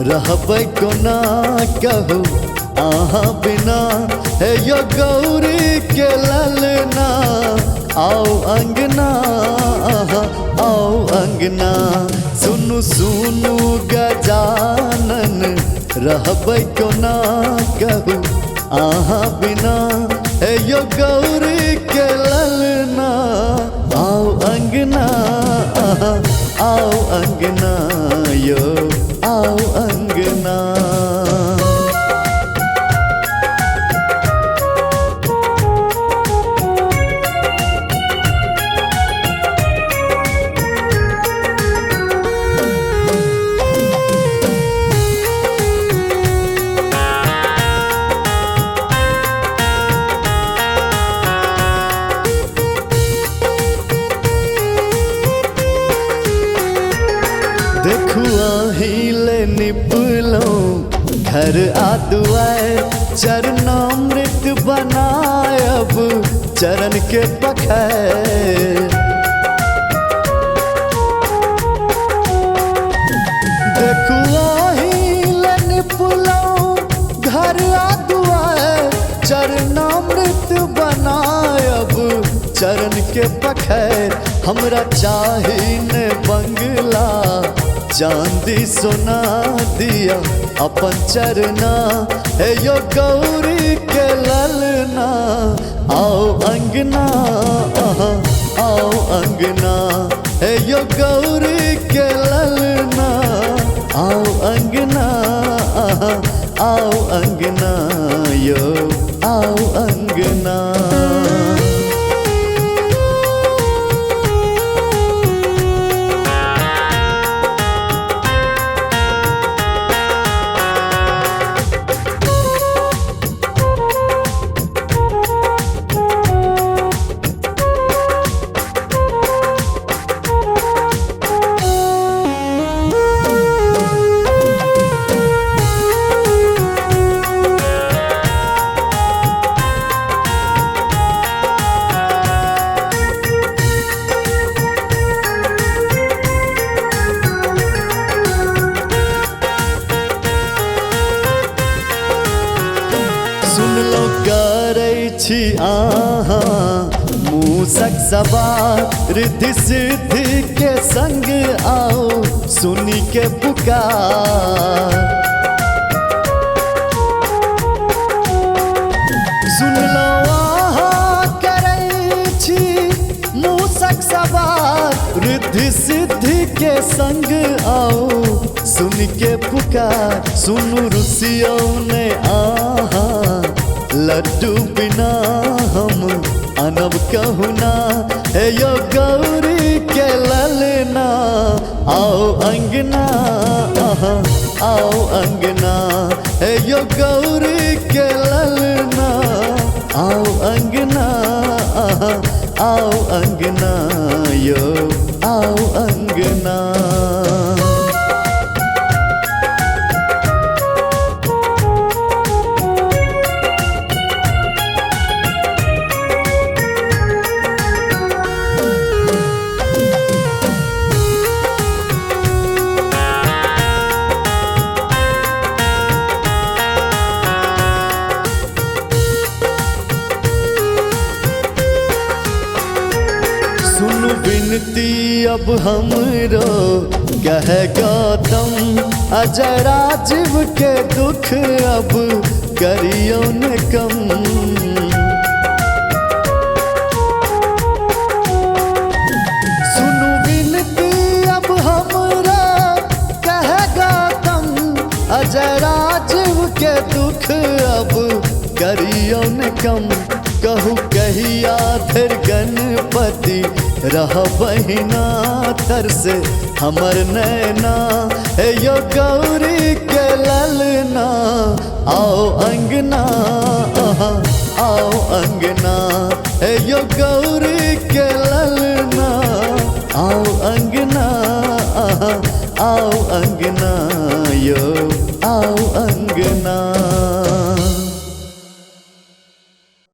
रहबै कोना कहू अहाँ बिना। हे यो गौरी के ललना आओ अंगना, आओ अंगना। सुनु सुनु गजानन रहबै कोना कहू अहाँ बिना। हे यो गौरी के ललना आओ अंगना, आओ अंगना यो आओ अंगना। देखू अहिले निपलो घर आदुआए, चरणामृत बनायब चरण के पखाए। देखू अहिले निपलो घर आदुआए, चरणामृत बनायब चरण के पखाए। हमरा चाही ने बंगला चांदी सोना दिया अपन चरना। हे यो गौरी के ललना आओ अंगना, आओ अंगना। हे यो गौरी के ललना आओ अंगना, आओ अंगना यो आओ अंगना। सुनलो करै छी अहाँ मूसक सवार, रिद्धि सिद्धि के संग आओ सुनी के पुकार। सुनलो अहाँ करै छी मूसक सवार, रिद्धि सिद्धि के संग आओ सुन के पुकार। सुनु रुसियो ने आहा लड्डू बिना हम अनब कहूना। हे यो गौरी के ललना आओ अंगना, आओ अंगना। हे यो गौरी के ललना आओ अंगना, आओ अंगना यो आओ अंगना। सुन विनती अब हमरो कहे गौतम, अजय राजीव के दुख अब करियो न कम। सुन विनती अब हमरो कहे गौतम, अजय राजीव के दुख अब करियो न कम। कहू कहिया फिर गणपति रह बहिना तरसे हमर नैना। हे यो गौरी के ललना आओ अंगना, आओ अंगना। हे यो गौरी के ललना आओ अंगना, आओ अंगना यो आओ अंगना।